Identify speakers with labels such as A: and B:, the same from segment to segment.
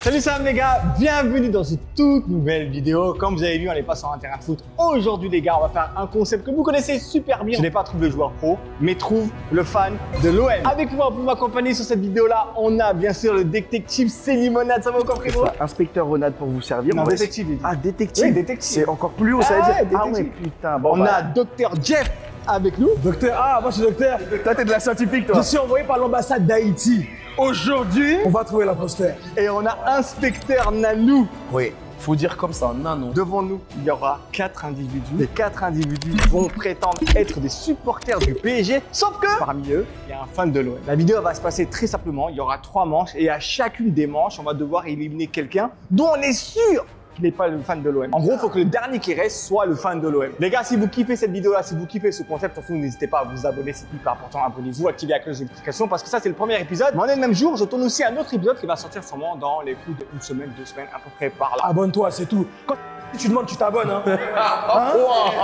A: Salut Sam les gars, bienvenue dans cette toute nouvelle vidéo. Comme vous avez vu, on est pas sur un terrain de foot. Aujourd'hui les gars, on va faire un concept que vous connaissez super bien. Je n'ai pas trouvé le joueur pro, mais trouve le fan de l'OM. Avec moi pour m'accompagner sur cette vidéo là, on a bien sûr le détective Célimonade. Ça va encore frérot?
B: Inspecteur Ronald pour vous servir.
A: Non, détective.
B: Ah, détective.
A: Oui, détective.
B: C'est encore plus haut, ça veut dire.
A: Détective.
B: Ah ouais, putain. Bon,
A: On a Docteur Jeff avec nous.
C: Docteur, moi je suis docteur.
B: Toi, t'es de la scientifique, toi.
C: Je suis envoyé par l'ambassade d'Haïti.
A: Aujourd'hui,
C: On va trouver l'imposteur.
A: et on a Inspecteur Nanou.
B: Oui.
D: Faut dire comme ça, nano.
A: Devant nous, il y aura 4 individus. Les 4 individus vont prétendre être des supporters du PSG, sauf que parmi eux, il y a un fan de l'OM. La vidéo va se passer très simplement. Il y aura 3 manches et à chacune des manches, on va devoir éliminer quelqu'un dont on est sûr qu'il n'est pas le fan de l'OM. En gros, il faut que le dernier qui reste soit le fan de l'OM. Les gars, si vous kiffez cette vidéo-là, si vous kiffez ce concept, surtout n'hésitez pas à vous abonner, c'est hyper important. Abonnez-vous, activez la cloche de notification parce que ça, c'est le premier épisode. Mais on est le même jour, je tourne aussi un autre épisode qui va sortir sûrement dans les coups d'une semaine, 2 semaines, à peu près par là.
C: Abonne-toi, c'est tout. Quand tu demandes, tu t'abonnes. Hein.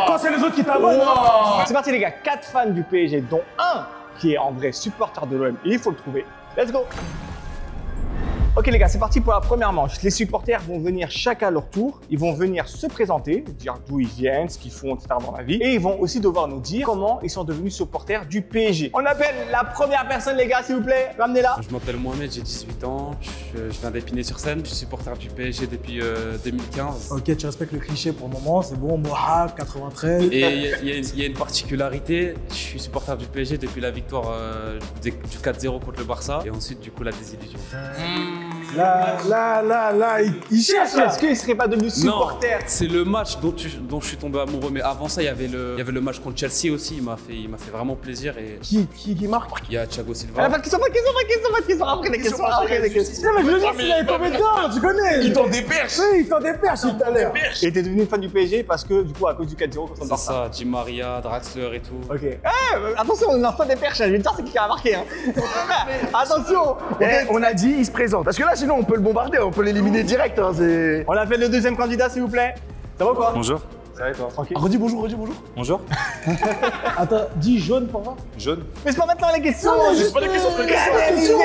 C: Quand c'est les autres qui t'abonnent.
A: C'est parti les gars, 4 fans du PSG, dont un qui est en vrai supporter de l'OM. Il faut le trouver. Let's go! Ok les gars, c'est parti pour la première manche. Les supporters vont venir chacun à leur tour. Ils vont venir se présenter, dire d'où ils viennent, ce qu'ils font, etc. dans la vie. Et ils vont aussi devoir nous dire comment ils sont devenus supporters du PSG. On appelle la première personne les gars, s'il vous plaît. Ramenez-la.
E: Je m'appelle Mohamed, j'ai 18 ans, je viens d'Épinay-sur-Seine, je suis supporter du PSG depuis 2015.
C: Ok, tu respectes le cliché pour le moment, c'est bon. Mohab, 93.
E: Et il y a une particularité, je suis supporter du PSG depuis la victoire du 4-0 contre le Barça et ensuite du coup la désillusion.
C: Là, il cherche là.
A: Est-ce qu'il ne serait pas devenu supporter?
E: Non, c'est le match dont je suis tombé amoureux, mais avant ça il y avait le match contre Chelsea aussi, il m'a fait vraiment plaisir. Et
C: Qui marque?
E: il y a Thiago Silva.
A: Pas de questions, après les questions.
C: Non, mais je veux dire, il est tombé dedans, tu connais.
D: Ils t'ont des perches.
C: Oui, il t'en déperche tout à l'heure.
A: Et t'es devenu fan du PSG parce que du coup à cause du 4-0 contre le
E: C'est
A: Barça.
E: ça, Di Maria, Draxler et tout.
A: Ok. Attention, on a pas des perches, je vais te dire c'est qui a marqué. Hein. Attention.
B: On a dit, il se présente. Parce que là, sinon, on peut le bombarder, on peut l'éliminer direct. Hein,
A: On appelle le deuxième candidat s'il vous plaît. Ça va ou quoi?
D: Bonjour.
A: Ça va et toi? Tranquille.
C: Redis bonjour.
D: Bonjour.
C: Attends, dis jaune pour moi.
D: Jaune.
A: Mais c'est pas maintenant les questions.
D: C'est pas des questions, c'est pas des questions.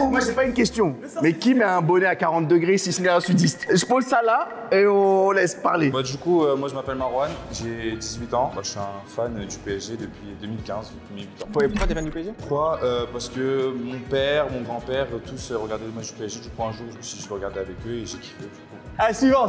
B: Moi, c'est pas une question. Mais qui met un bonnet à 40 degrés si ce n'est un sudiste? Je pose ça là et on laisse parler.
D: Bah, du coup, moi je m'appelle Marwan, j'ai 18 ans. Moi, je suis un fan du PSG depuis 2015, depuis mes 8 ans.
A: Pourquoi t'es fan du PSG?
D: Pourquoi Parce que mon père, mon grand-père, tous regardaient le match du PSG. Du coup, un jour, je me suis dit, je vais regarder avec eux et j'ai kiffé. Du coup.
A: Ah, suivant.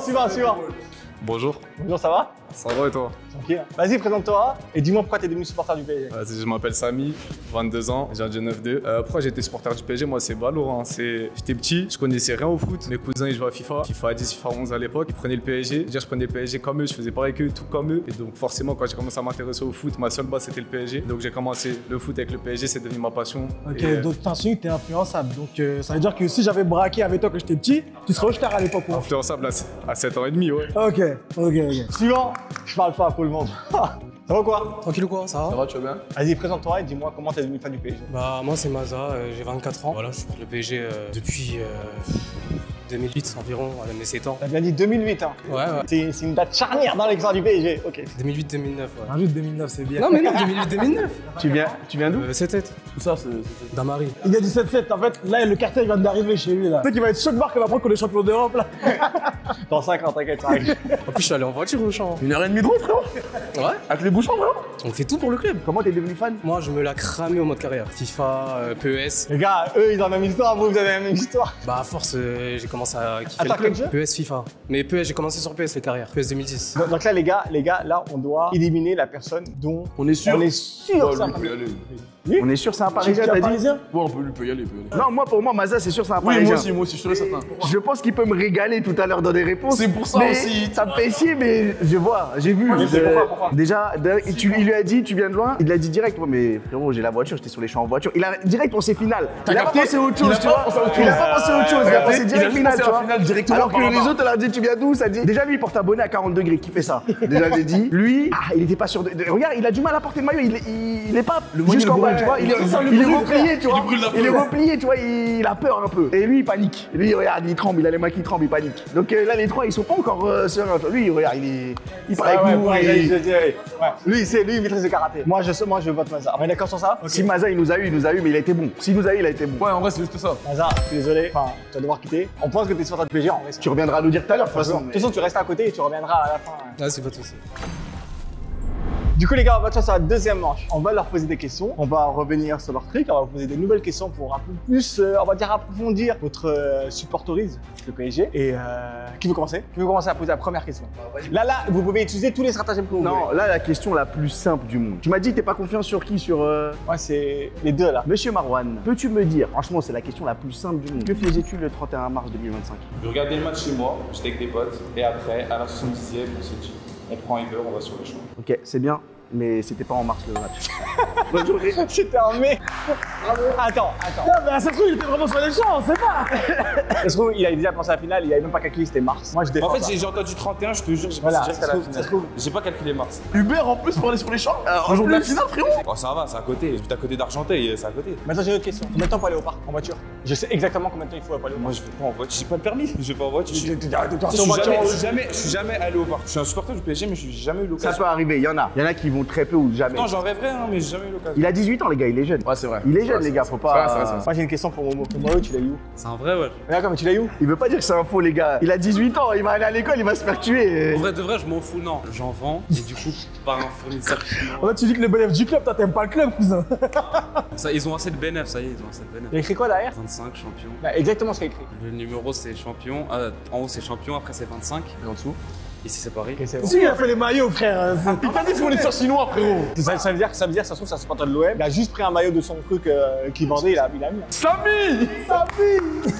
F: Bonjour,
A: Bonjour, ça va?
F: ça va et toi?
A: Tranquille. Vas-y, présente-toi et dis-moi pourquoi t'es devenu supporter du PSG.
F: Je m'appelle Samy, 22 ans, j'ai un 9-2. Pourquoi j'étais supporter du PSG? Moi c'est ballot, hein. J'étais petit, je connaissais rien au foot. Mes cousins ils jouaient à FIFA 10, FIFA 11 à l'époque. Ils prenaient le PSG, je prenais le PSG comme eux, je faisais pareil qu'eux, tout comme eux. Et donc forcément quand j'ai commencé à m'intéresser au foot, ma seule base c'était le PSG. Donc j'ai commencé le foot avec le PSG, c'est devenu ma passion.
C: Ok,
F: Et,
C: donc t'es influençable. Donc ça veut dire que si j'avais braqué avec toi quand j'étais petit, tu serais au star à l'époque.
F: influençable à 7 ans et demi, ouais.
C: Ok.
A: Suivant. Je parle pas pour le monde. Ça va quoi?
G: Tranquille ou quoi, ça va?
D: Ça va, tu vas bien?
A: Vas-y, présente-toi et dis-moi comment t'es devenu fan du PSG.
G: Bah moi c'est Maza, j'ai 24 ans. Voilà, je supporte le PSG depuis 2008 environ, à mes 7 ans.
A: T'as bien dit 2008, hein?
G: Ouais.
A: C'est une date charnière dans l'histoire du PSG. Ok.
G: 2008-2009, ouais.
C: Rajoute 2009, c'est bien.
G: Non mais non, 2008-2009.
B: Tu viens d'où?
G: 7-7.
D: Tout ça, c'est.
G: Damari.
C: Il a dit 7-7, en fait, là, le cartel vient d'arriver chez lui, là. Tu sais qu'il va être choc barre qu'il va prendre qu'on est champion d'Europe, là.
A: Dans 5 ans, t'inquiète, ça arrive.
G: En plus je suis allé en voiture au champ.
B: 1h30 de route, frérot.
G: Ouais.
B: Avec les bouchons, frérot.
G: On fait tout pour le club.
B: Comment t'es devenu fan?
G: Moi je me l'ai cramé au mode carrière. FIFA, PES.
A: Les gars, eux, ils ont la même histoire, vous avez la même histoire.
G: Bah à force j'ai commencé à kiffer
A: Attends,
G: le club.
A: quel jeu?
G: PES, FIFA. Mais PES j'ai commencé sur PES les carrières. PES 2010.
A: Donc là, les gars, là, on doit éliminer la personne dont
B: On est sûr.
A: on est sûr que ça
D: Lui, il peut y aller.
B: On est sûr, c'est un Parisien,
C: Tu es
B: t'as dit?
C: parisien?
D: Ouais, on peut y aller.
B: Non, pour moi, Maza, c'est sûr, c'est un
D: Oui,
B: Parisien.
D: moi aussi, je suis certain.
B: Je pense qu'il peut me régaler tout à l'heure dans des réponses.
D: C'est pour ça
B: mais
D: aussi.
B: Ça me fait chier, mais je vois, j'ai vu.
D: pourquoi
B: Déjà, il lui a dit, tu viens de loin. Il l'a dit direct. Ouais, mais frérot, j'ai la voiture, j'étais sur les champs en voiture. Il a direct pensé final. Il a pas
D: capté?
B: pensé à autre
D: Il
B: chose,
D: a
B: tu
D: pas
B: vois.
D: pensé à autre
B: Il a
D: chose.
B: pas pensé à autre chose. Il a pensé direct final, tu vois.
D: final directement.
B: Alors que
D: par
B: les
D: là-bas.
B: autres, on leur a dit, tu viens d'où? Ça dit. Déjà, lui, il porte un bonnet à 40 degrés. Qui fait ça? Déjà, j'ai dit. Lui, il était pas sûr de. Regarde, il a du mal à porter le maillot. Il est pas
D: Le maillot,
B: jusqu'en
D: le
B: bas. tu vois, il est replié, tu vois. Il est replié, tu vois, il a peur un peu. Et lui, il panique. Lui, regarde, il tremble, il a les mains qui tremblent, il panique. Donc là, les trois, ils sont pas encore sereins. Lui, regarde, il parle avec nous.
A: Lui, il maîtrise le karaté. Moi, je vote Maza. On est d'accord sur ça?
B: Si Maza, il nous a eu, mais il a été bon. S'il nous a eu, il a été bon.
F: Ouais, en vrai, c'est juste ça.
A: Maza, je suis désolé. Enfin, tu vas devoir quitter. On pense que t'es supporter du PSG, en vrai.
B: Tu reviendras nous dire tout à l'heure, de toute façon.
A: De toute façon, tu restes à côté et tu reviendras à la fin.
G: Ah, c'est pas tout ça.
A: Du coup, les gars, on va passer sur la deuxième manche. On va leur poser des questions. On va revenir sur leur truc. On va vous poser des nouvelles questions pour un peu plus, on va dire, approfondir votre supporterisme, le PSG. Et qui veut commencer? Qui veut commencer à poser la première question? Là, vous pouvez utiliser tous les stratagèmes que vous voulez.
B: Non, là, la question la plus simple du monde. Tu m'as dit, t'es pas confiant sur qui? Sur.
A: Moi, c'est les deux, là.
B: Monsieur Marwan, peux-tu me dire, franchement, c'est la question la plus simple du monde. Que faisais-tu le 31 mars 2025?
D: Je regardais le match chez moi, j'étais avec des potes, et après, à la 70e, on s'est dit, on prend Uber, on va sur le champ.
B: Ok, c'est bien, mais c'était pas en mars le match. Bonne journée.
A: C'était en mai. Attends.
C: Non, mais ça se trouve, il était vraiment sur les champs, on sait pas.
A: Ça se trouve, il a déjà pensé à la finale, il avait même pas calculé, c'était mars. Moi, je défends.
D: En fait,
A: ça.
D: j'ai entendu 31, je te jure, j'ai
A: Voilà,
D: pas jusqu'à la
A: ça se
D: finale.
A: trouve.
D: J'ai pas calculé mars.
B: Uber en plus pour aller sur les champs un jour de la finale, frérot.
D: Oh, ça va, c'est à côté. J'habite à côté d'Argenteuil, c'est à côté.
A: Maintenant, j'ai une autre question. Combien de temps pour aller au parc en voiture? Je sais exactement combien de temps il faut pour aller au parc.
D: Moi, je vais pas en voiture. J'ai pas le permis. Je vais pas en voiture. Je suis jamais allé au parc. Je suis un supporter du PSG, mais je suis jamais eu
B: Ça
D: l'occasion.
B: peut arriver, il y en a qui vont très peu ou jamais.
D: Non, j'en rêverais, hein, mais j'ai jamais eu l'occasion.
B: Il a 18 ans, les gars, il est jeune.
F: Ouais, c'est vrai.
B: Il est jeune, les gars, faut pas.
A: Moi, j'ai une question pour Momo. Momo, tu l'as eu où?
E: C'est un vrai, ouais.
A: D'accord, mais tu l'as eu où?
B: Il veut pas dire que c'est un faux, les gars. Il a 18 ans, il va aller à l'école, il va se faire tuer.
E: En vrai, de vrai, je m'en fous, non. J'en vends et du coup, par un fournisseur.
C: En fait, tu dis que le bénéfice du club, toi, t'aimes pas le club, cousin.
E: Ça, ils ont assez de bénéf, ça y est, ils ont assez de bénéf.
A: Il a écrit quoi derrière?
E: 25 champion.
A: Bah, exactement ce qu'il a écrit.
E: Le numéro c'est champion. En haut c'est champion, après c'est 25. Et en dessous? Ici c'est pareil.
A: Ok, c'est bon.
C: Si, il a fait les maillots, frère.
B: Il t'a dit fournisseur chinois, frérot.
A: Ça veut dire, ça se trouve, c'est un supporter de l'OM. Il a juste pris un maillot de son truc qu'il vendait, il a mis.
B: Samy.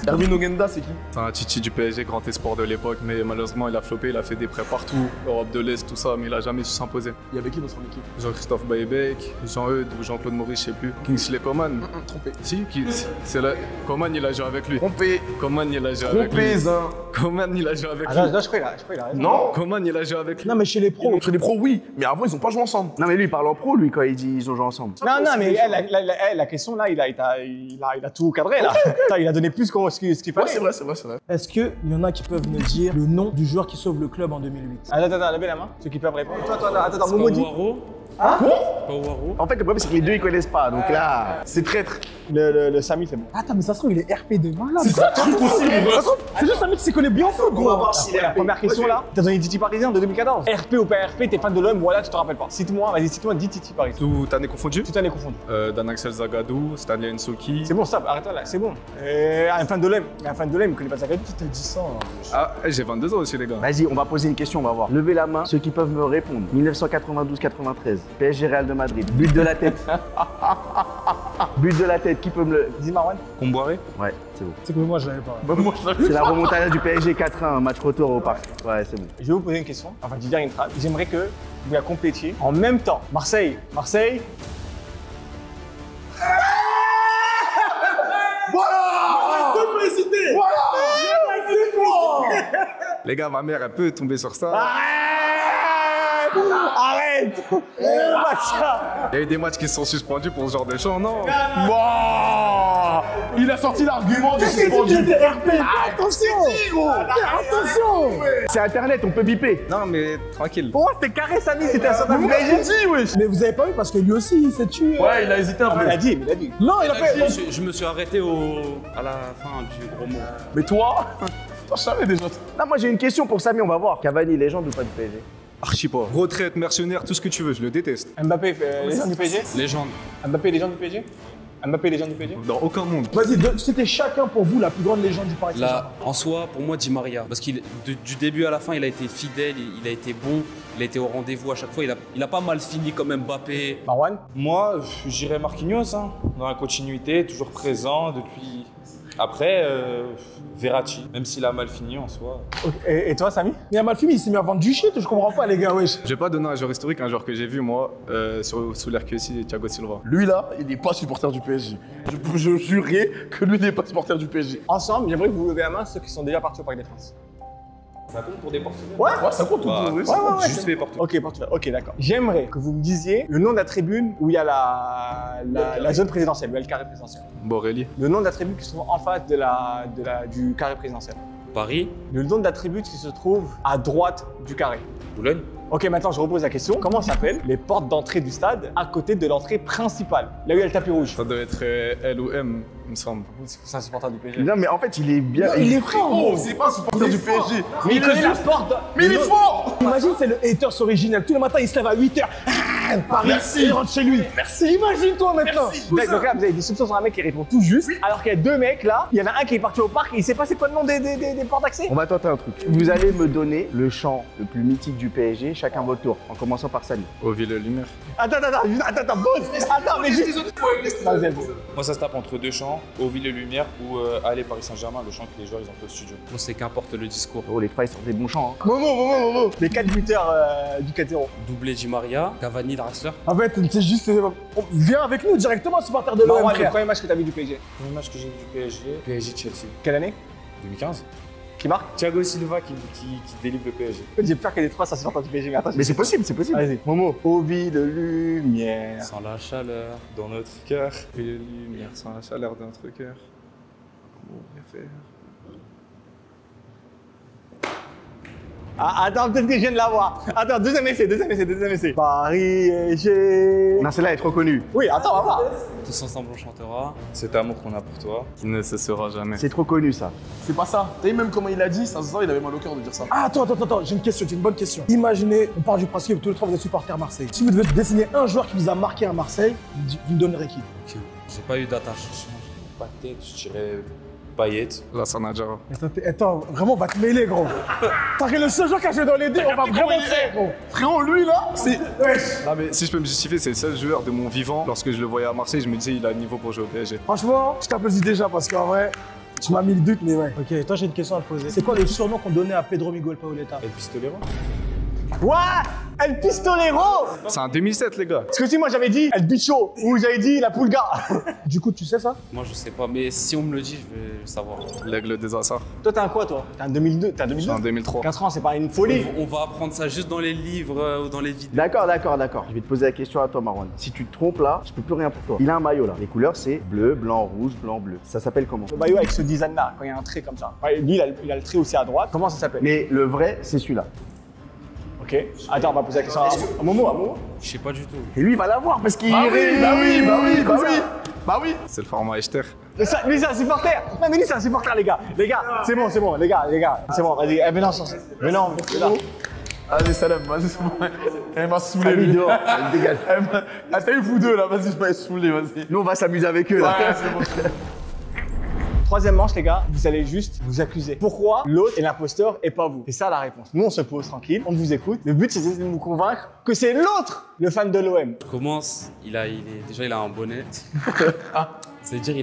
B: Hermine Ogenda, c'est qui?
F: C'est un Titi du PSG, grand espoir de l'époque, mais malheureusement il a floppé, il a fait des prêts partout, Europe de l'Est, tout ça, mais il a jamais su s'imposer.
B: Il y avait qui dans son équipe?
F: Jean-Christophe Bayebeck, Jean-Eudes ou Jean-Claude Maurice, je sais plus. Kingsley Coman.
B: Trompé.
F: Si, c'est là. Coman il a joué avec lui.
B: Trompé.
F: Coman il a joué avec lui.
B: Trompé, hein.
F: Coman il a joué avec
A: Ah,
F: lui.
A: là, je crois qu'il a raison.
B: Non?
F: Coman il a joué avec lui.
C: Non, mais chez les pros.
B: Entre les pros, oui, mais avant, ils ont pas joué ensemble. Non, mais lui, il parle en pro, lui, quand il dit ils ont joué ensemble.
A: Non, mais la question là, il a tout cadré là. Putain, il a donné plus ce qu'il fallait.
B: Ouais, c'est vrai.
C: Est-ce qu'il y en a qui peuvent me dire le nom du joueur qui sauve le club en 2008?
A: Attends, levez la main, ceux qui peuvent répondre. Attends,
E: C'est
A: Momo dit.
E: pas Ouaro.
A: Hein?
E: Pas Ouaro.
B: En fait, le problème, c'est que les deux, ils connaissent pas. Donc là, c'est traître.
A: Le Samy, c'est bon.
C: Attends, mais ça se trouve, il est RP de malade. C'est juste un mec qui s'y connaît bien en foot, gros.
A: La première question là, t'as donné Titi Parisien de 2014. RP ou pas RP, t'es fan de l'OM, voilà, tu te rappelles pas. Cite-moi 10 Titi Parisien.
F: Tout année confondu.
A: Tu t'en es confondu.
F: Dan Axel Zagadou, Stanley Nsoki.
A: C'est bon, stop, arrête là, c'est bon. Un fan de l'OM, il connaît pas Zagadou.
C: T'as dit ça.
F: Ah, j'ai 22 ans aussi les gars.
B: Vas-y, on va poser une question, on va voir. Levez la main, ceux qui peuvent me répondre. 1992-93, PSG Real de Madrid, but de la tête. But de la tête, qui peut me le.
A: Dis Marwan.
F: Comboiré.
B: Ouais, c'est bon.
C: C'est que moi, je l'avais pas.
B: C'est la remontada du PSG 4-1, match retour au parc. Ouais, c'est bon.
A: Je vais vous poser une question, enfin je vais dire une phrase. J'aimerais que vous la complétiez en même temps. Marseille.
F: Les gars, ma mère elle peut tomber sur ça.
A: Arrête. Pas ça.
F: Il y a eu des matchs qui se sont suspendus pour ce genre de chant, non?
B: Il a sorti l'argument du suspendu. Attention. C'est internet, on peut biper.
F: Non mais tranquille.
A: Oh, c'était carré Samy, c'était un certain PSG.
C: Mais vous avez pas vu parce que lui aussi, il s'est tué.
B: Ouais, il a hésité un peu.
A: Il a dit.
C: Non, il a fait.
E: Je me suis arrêté à la fin du gros mot.
B: Mais toi, je savais déjà. Non, moi j'ai une question pour Samy, on va voir. Cavani, légende ou pas du PSG?
F: Archi pas. Retraite, mercenaire, tout ce que tu veux, je le déteste.
A: Mbappé, légende du PSG.
E: Légende.
A: Mbappé, légende du PSG.
F: Dans aucun monde.
C: Vas-y, c'était chacun pour vous la plus grande légende du Paris Saint-Germain.
E: Là, en soi, pour moi, Di Maria. Parce qu'il, du début à la fin, il a été fidèle, il a été bon, il a été au rendez-vous à chaque fois. Il a pas mal fini comme Mbappé.
A: Marwan.
D: Moi, j'irais Marquinhos, hein, dans la continuité, toujours présent depuis. Après, Verratti, même s'il a mal fini en soi.
A: Et toi, Samy?
C: Il a mal fini, il s'est mis à vendre du shit, je comprends pas, les gars, wesh.
F: Je vais pas donner un joueur historique, un joueur que j'ai vu moi, sous l'air QSI, Thiago Silva.
B: Lui là, il n'est pas supporter du PSG. Je jurerais que lui n'est pas supporter du PSG.
A: Ensemble, j'aimerais que vous levez la main ceux qui sont déjà partis au Parc des Princes.
D: Ça compte pour des Portugais?
A: Ouais.
B: Ouais, ça compte.
D: Bah,
B: ouais,
A: ouais,
D: juste fait Portugais.
A: Ok, Portugal. Ok, d'accord. J'aimerais que vous me disiez le nom de la tribune où il y a la zone présidentielle, où il y a le carré présidentiel.
F: Borelli.
A: Le nom de la tribune qui se trouve en face du carré présidentiel.
E: Paris,
A: Le nom de la tribune qui se trouve à droite du carré.
D: Boulogne?
A: Ok, maintenant je repose la question. Comment s'appellent les portes d'entrée du stade à côté de l'entrée principale? Là où il y a le tapis rouge.
F: Ça doit être L ou M, il me semble.
A: C'est un supporter du PSG.
B: Non, mais en fait, il est bien.
A: il est fort,
B: Oh,
A: gros.
B: c'est pas un supporter du PSG.
A: Mais il connaît la porte.
B: Mais il est fort.
C: Imagine, c'est le haters original. Tous les matins, il se lève à 8h. Paris, il rentre chez lui. Merci. Imagine-toi maintenant.
A: Donc là, vous avez des soupçons sur un mec qui répond tout juste, alors qu'il y a deux mecs là. Il y en a un qui est parti au parc et il sait pas c'est quoi le nom des portes d'accès.
B: On va tenter un truc. Vous allez me donner le chant le plus mythique du PSG, chacun votre tour, en commençant par Samy.
F: Au Ville-Lumière.
A: Attends, pause. Attends, mais juste. Vas-y.
D: Moi, ça se tape entre deux chants, Au Ville et Lumière ou Allez Paris Saint-Germain, le chant que les joueurs ils ont fait au studio.
E: moi c'est qu'importe le discours.
B: Oh, les trois, ils sortent des bons chants. Hein.
A: Momo. Les 4 buteurs du 4-0.
E: Doublé Di Maria, Cavani, Draxler.
C: En fait, c'est juste. Viens avec nous directement, supporter de l'OM.
A: Marwan, le
C: frère.
A: premier match que t'as vu du PSG.
D: Le premier match que j'ai vu du PSG Chelsea,
A: Quelle année?
D: 2015.
A: Qui marque?
D: Thiago Silva qui délivre le PSG.
A: En fait, j'ai peur que les trois ça supporter du PSG. Mais attends,
B: Mais c'est possible, c'est possible.
A: Vas-y. Momo. Au vide de lumière.
E: Sans la chaleur.
D: Dans notre cœur.
F: Ville-Lumière, sans la chaleur de notre cœur. Amour et fer.
A: Ah, attends, peut-être que je viens de l'avoir. Attends, deuxième essai. Paris et j'ai.
B: Non, celle-là est trop connue.
A: Oui, attends, on va voir.
E: Tous ensemble on chantera.
D: Cet amour qu'on a pour toi.
F: Qui ne cessera jamais.
B: C'est trop connu, ça.
H: C'est pas ça. T'as vu même comment il a dit, ça se sent, il avait mal au cœur de dire ça.
C: Ah, attends, j'ai une question, j'ai une bonne question. Imaginez, on part du principe que tous les trois vous êtes supporters Marseille. Si vous devez dessiner un joueur qui vous a marqué à Marseille, vous me donnerez qui?
E: Ok. J'ai pas eu d'attache.
D: Pas de tête, je dirais Payet.
F: Lassana Diarra.
C: Attends, vraiment, on va te mêler, gros. T'as le seul joueur qui a joué dans les deux, on va vraiment te faire, gros.
H: Frérot, lui là, c'est.
F: Non mais si je peux me justifier, c'est le seul joueur de mon vivant. Lorsque je le voyais à Marseille, je me disais il a le niveau pour jouer au PSG.
C: Franchement, je t'applaudis déjà parce qu'en vrai, tu m'as mis le doute, mais ouais. Ok, toi j'ai une question à te poser. C'est quoi le surnom qu'on donnait à Pedro Miguel Paoletta?
D: El Pistolero.
A: Ouais, El Pistolero.
F: C'est en 2007 les gars.
A: Parce que si moi j'avais dit El Bicho ou j'avais dit la Pulga.
C: Du coup, tu sais ça?
E: Moi je sais pas, mais si on me le dit, je vais le savoir.
F: L'aigle des Açores.
A: Toi, t'es un quoi, toi? T'es un 2002. T'es un
F: Je suis
A: 2002?
F: en 2003.
A: 4 ans, c'est pas une folie.
E: On va apprendre ça juste dans les livres ou dans les vidéos.
B: D'accord. Je vais te poser la question à toi, Marwan. Si tu te trompes là, je peux plus rien pour toi. Il a un maillot là. Les couleurs, c'est bleu, blanc, rouge, blanc, bleu. Ça s'appelle comment?
A: Le maillot avec ce design là, quand il y a un trait comme ça. Ouais, lui, il a le trait aussi à droite. Comment ça s'appelle?
B: Mais le vrai, c'est celui-là.
A: Ok. Attends, on va poser la question à Momo.
E: Je sais pas du tout.
B: Et lui, il va l'avoir parce qu'il.
H: Bah oui.
F: C'est le format Echter.
A: Lui, c'est un supporter. Non, mais lui, c'est un supporter, les gars. Les gars, c'est bon, les gars. C'est bon, vas-y. Eh, mais non, là.
H: Allez, Salam, vas-y, c'est bon. Elle m'a saoulé,
B: Famille
H: lui.
B: dehors, dégage.
H: Ah, t'as eu vous deux là, vas-y, je m'avais saoulé, vas-y.
B: Nous, on va s'amuser avec eux là.
H: Ouais, c'est bon.
A: Troisième manche, les gars, vous allez juste vous accuser. Pourquoi l'autre est l'imposteur et pas vous? C'est ça la réponse. Nous, on se pose tranquille, on vous écoute. Le but, c'est de nous convaincre que c'est l'autre, le fan de l'OM.
E: Je commence, déjà il a un bonnet. C'est-à-dire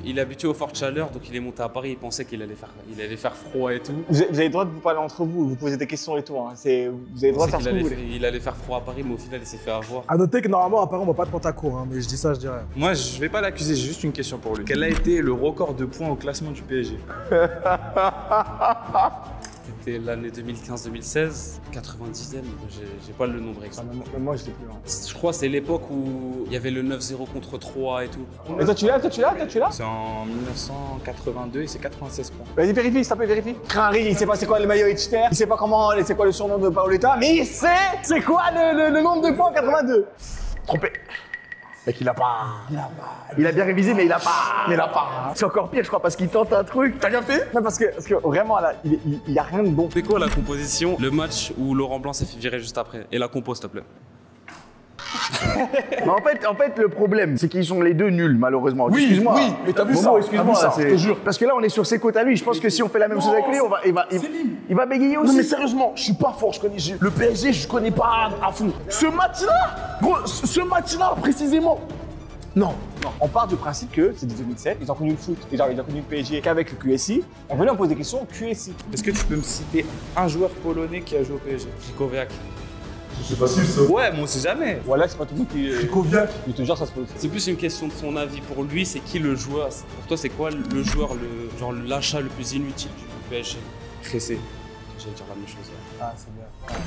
E: il est habitué aux fortes chaleurs, donc il est monté à Paris, il pensait qu'il allait faire froid et tout.
A: Vous avez le droit de vous parler entre vous, vous poser des questions et tout. Hein. Vous avez le droit de faire ce que vous voulez.
E: Il allait faire froid à Paris, mais au final il s'est fait avoir.
C: À noter que normalement, à Paris, on va pas te prendre ta cour, hein, mais je dis ça, je dis rien.
D: Moi, je vais pas l'accuser, j'ai juste une question pour lui. Quel a été le record de points au classement du PSG?
E: C'était l'année 2015-2016, 90e, j'ai pas le nombre exact.
A: Moi, je sais plus. Hein.
E: Je crois que c'est l'époque où il y avait le 9-0 contre 3 et tout.
A: Et toi, tu l'as?
D: C'est en 1982 et c'est 96 points.
A: Vas-y, vérifie, s'il te plaît, vérifie. Crary, il sait pas c'est quoi le maillot Echter, il sait pas c'est quoi le surnom de Paoletta, mais il sait c'est quoi le nombre de points en 82.
B: Trompé. Mec, il a pas. Il a bien révisé, mais il a pas. C'est encore pire, je crois, parce qu'il tente un truc. T'as capté?
A: Non, parce que vraiment, là, il y a rien de bon.
E: C'est quoi la composition? Le match où Laurent Blanc s'est fait virer juste après. Et la compo, s'il te plaît.
B: Mais en fait, le problème, c'est qu'ils sont les deux nuls, malheureusement.
H: Oui,
B: excuse-moi.
H: oui, mais t'as vu
B: Momo,
H: ça,
B: excuse-moi,
H: t'as vu
B: là,
H: ça, je te jure.
B: Parce que là, on est sur ses côtes à lui. Je pense que si on fait la même chose avec lui, il va bégayer aussi.
H: Non mais sérieusement, je suis pas fort, le PSG, je connais pas à fond. Ce match-là, gros, ce match-là, précisément. Non.
A: On part du principe que c'est de 2007, ils ont connu le foot, et genre ils ont connu le PSG qu'avec le QSI. On va lui poser des questions QSI.
D: Est-ce que tu peux me citer un joueur polonais qui a joué au PSG?
E: Krikoviak.
H: C'est facile ça.
D: Ouais, moi on sait jamais.
A: Voilà, c'est pas tout le monde qui.
H: Koviak.
A: Je te jure, ça se pose.
E: C'est plus une question de son avis. Pour lui, c'est qui le joueur? Pour toi, c'est quoi le joueur, l'achat le plus inutile du PSG?
D: Cressé.
E: J'allais dire la même chose. Ouais.
C: Ah, c'est bien.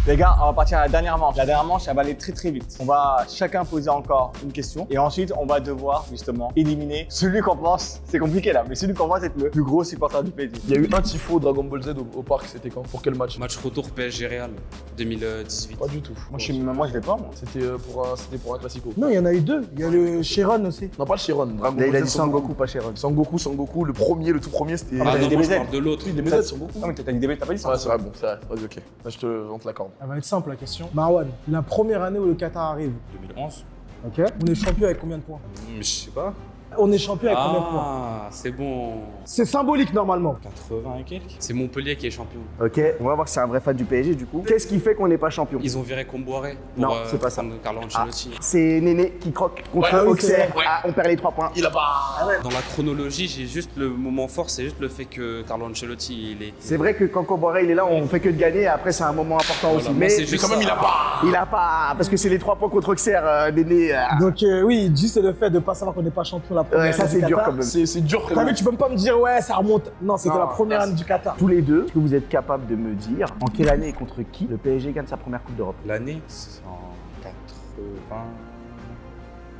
A: Les gars, on va partir à la dernière manche. La dernière manche, elle va aller très très vite. On va chacun poser encore une question et ensuite on va devoir justement éliminer celui qu'on pense, c'est compliqué là, mais celui qu'on pense être le plus gros supporter du PSG.
H: Il y a eu un tifo Dragon Ball Z au parc, c'était quand? Pour quel match?
E: Match retour PSG Real 2018.
H: Pas du tout.
A: Moi je l'ai pas moi.
H: C'était pour un classico.
C: Non, il y en a eu deux. Il y a le Chiron aussi.
H: Non, pas le Chiron. Dragon
B: Il a
H: Ball
B: dit
H: Z,
B: Sangoku, pas Chiron.
H: Sangoku, le tout premier, c'était.
E: Ah non,
A: des
E: moi, je
A: BZ.
E: parle de l'autre.
H: Oui, des BZ, Sangoku.
A: Non mais t'as dit des bêtes, t'as pas dit ça.
H: Ouais, c'est vrai, bon, c'est vrai. Vas-y, ok. Là, on te l'accorde.
C: Elle va être simple la question. Marwan, la première année où le Qatar arrive,
D: 2011.
C: ok, on est champion avec combien de points?
D: Je sais pas.
C: On est champion avec combien de points?
E: Ah, c'est bon.
C: C'est symbolique normalement.
D: 80 et quelques.
E: C'est Montpellier qui est champion.
B: Ok, on va voir si c'est un vrai fan du PSG du coup. Qu'est-ce qui fait qu'on n'est pas champion?
E: Ils ont viré Comboiré pour
B: Non, c'est pas ça.
E: prendre Carlo Ancelotti.
B: C'est Néné qui croque contre
C: Ouais, oui,
B: Auxerre.
C: c'est vrai.
B: Ah, on perd les 3 points.
H: Il a pas.
E: Dans la chronologie, j'ai juste le moment fort, c'est juste le fait que Carlo Ancelotti, il est.
B: C'est vrai que quand Comboiré il est là, on fait que de gagner. Après, c'est un moment important aussi.
E: Moi,
B: Mais
E: c'est juste
H: quand même,
E: ça.
H: il a pas.
B: il a pas. Parce que c'est les 3 points contre Auxerre, Néné.
C: Donc oui, juste le fait de ne pas savoir qu'on n'est pas champion la première
B: Ouais, ça
C: année
B: c'est
C: du
B: dur
C: Qatar.
B: quand même.
H: C'est dur quand
C: T'as
H: même.
C: vu, tu peux même pas me dire ouais, ça remonte. Non, c'était
B: Non,
C: la première année du Qatar.
B: Tous les deux, est-ce que vous êtes capable de me dire en quelle année et contre qui le PSG gagne sa première Coupe d'Europe?
D: L'année, c'est en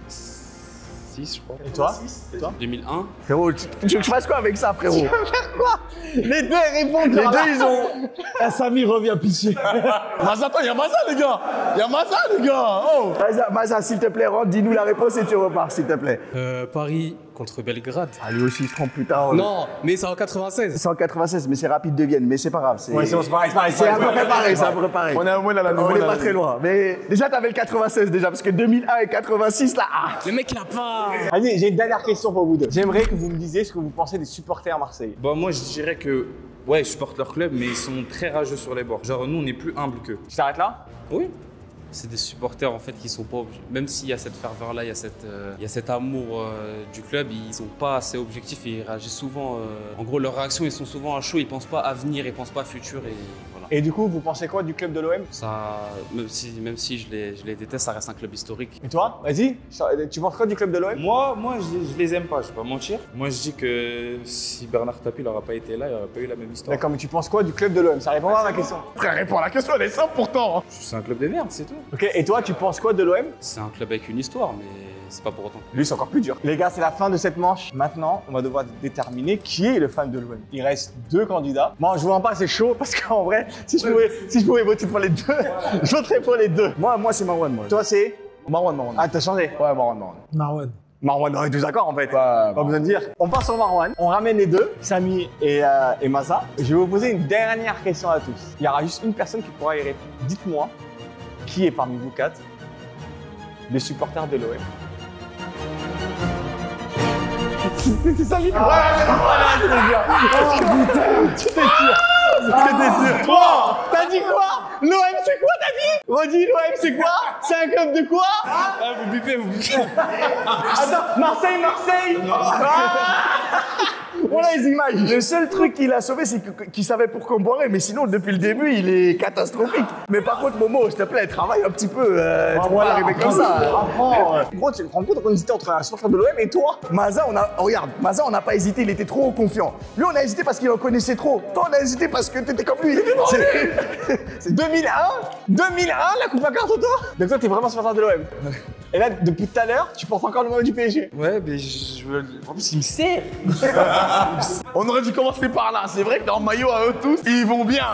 D: 86, je crois.
A: Et toi?
E: 2001.
B: Frérot, tu veux que je fasse quoi avec ça, frérot?
A: Les deux répondent.
B: Les deux, ils ont.
C: Ah, Samy revient pitié.
H: Maza, attends, il y a Maza, les gars. Il y a Maza, les gars. Oh.
B: Maza, s'il te plaît, rentre, dis-nous la réponse et tu repars, s'il te plaît.
G: Paris contre Belgrade.
B: Ah, lui aussi, il se trompe plus tard.
G: Non, mais c'est en 96.
B: C'est en 96, mais c'est rapide de Vienne, mais c'est pas grave.
A: Ouais, c'est pareil,
B: C'est à peu près pareil, c'est à peu près pareil.
H: On est à moins là,
B: On est pas très loin. Mais déjà, t'avais le 96 déjà, parce que 2001 et 86, là. Ah.
G: Le mec, il a pas.
A: Allez, j'ai une dernière question pour vous deux. J'aimerais que vous me disiez ce que vous pensez des supporters marseillais.
D: Bah, moi, je dirais que. Ouais, ils supportent leur club, mais ils sont très rageux sur les bords. Genre, nous, on est plus humbles qu'eux.
A: Tu t'arrêtes là?
E: Oui. C'est des supporters en fait qui sont pas obligés. Même s'il y a cette ferveur là, il y a cet amour du club, ils sont pas assez objectifs et ils réagissent souvent. En gros, leurs réactions ils sont souvent à chaud, ils pensent pas à venir, ils pensent pas à futur et voilà.
A: Et du coup, vous pensez quoi du club de l'OM?
E: Ça, même si je les déteste, ça reste un club historique.
A: Et toi? Vas-y, tu penses quoi du club de l'OM?
D: Moi, je les aime pas, je vais pas mentir. Moi, je dis que si Bernard Tapie n'aurait pas été là, il n'aurait pas eu la même histoire.
A: D'accord, mais tu penses quoi du club de l'OM? Ça répond pas à ma question.
H: Frère, réponds à la question, elle est simple pourtant.
D: C'est un club de merde, c'est tout.
A: Ok, et toi, tu penses quoi de l'OM?
E: C'est un club avec une histoire, mais c'est pas pour autant.
A: Lui, c'est encore plus dur. Les gars, c'est la fin de cette manche. Maintenant, on va devoir déterminer qui est le fan de l'OM. Il reste 2 candidats. Moi, je vous en pas, c'est chaud parce qu'en vrai, si je pouvais voter pour les deux, je voterais pour les deux.
B: Moi, c'est Marwan, moi.
A: Toi, c'est.
B: Marwan.
A: Ah, t'as changé?
B: Ouais, Marwan.
C: Marwan.
A: Marwan, on est tous d'accord en fait.
B: Bah,
A: Pas besoin de dire. On part sur Marwan, on ramène les deux, Samy et Massa. Je vais vous poser une dernière question à tous. Il y aura juste une personne qui pourra y répondre. Dites-moi, qui est parmi vous 4 les supporters de l'OM? C'est Samy. T'es sûr? Toi, t'as dit quoi? L'OM c'est quoi t'as dit? Redis, l'OM c'est quoi? C'est un club de quoi?
D: Ah, vous bipez.
A: Attends, Marseille. Voilà les images.
B: Le seul truc qu'il a sauvé, c'est qu'il savait pour Comboiré, mais sinon, depuis le début, il est catastrophique. Mais par contre, Momo, s'il te plaît, travaille un petit peu. Tu peux pas arriver comme ça.
A: Gros, tu te rends compte qu'on hésitait entre un supporter de l'OM et toi?
B: Maza, Maza, on n'a pas hésité, il était trop confiant. Lui, on a hésité parce qu'il en connaissait trop. Toi, on a hésité parce que t'étais comme lui.
A: C'est 2001 la coupe à carte toi? Donc toi, t'es vraiment supporter de l'OM. Et là, depuis tout à l'heure, tu portes encore le maillot du PSG.
D: Ouais, mais je veux. En plus, il me sert.
H: On aurait dû commencer par là. C'est vrai que dans le maillot à eux tous, ils vont bien.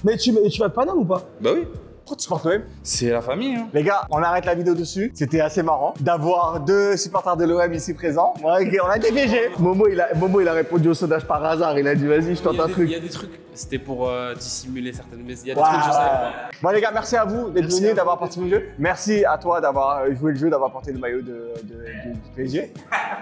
C: Mais tu vas de Paname ou pas?
D: Bah oui.
A: Pourquoi tu supportes l'OM?
D: C'est la famille, hein.
A: Les gars, on arrête la vidéo dessus. C'était assez marrant d'avoir 2 supporters de l'OM ici présents. Ouais, ok, on a été piégés.
B: Momo, il a répondu au sondage par hasard. Il a dit, vas-y, je tente un truc.
E: Il y a des trucs, c'était pour dissimuler certaines. Mais il y a des trucs que je savais pas.
A: Bon les gars, merci à vous d'être venus, d'avoir participé au jeu. Merci à toi d'avoir joué le jeu, d'avoir porté le maillot du PSG.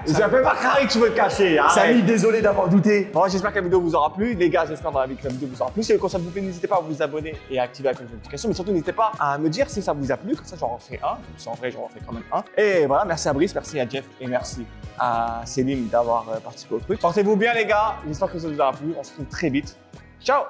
A: J'appelle pas Carré que tu veux te cacher.
B: Samy, désolé d'avoir douté.
A: Bon, j'espère que la vidéo vous aura plu. Les gars, j'espère dans la vie que la vidéo vous aura plu. Si le concept vous plaît, n'hésitez pas à vous abonner et à activer la cloche de notification. Mais surtout, n'hésitez pas à me dire si ça vous a plu. Comme ça, j'en refais un. Comme ça, en vrai, j'en refais quand même un. Et voilà, merci à Brice, merci à Jeff et merci à Céline d'avoir participé au truc. Portez-vous bien, les gars. J'espère que ça vous aura plu. On se retrouve très vite. Ciao!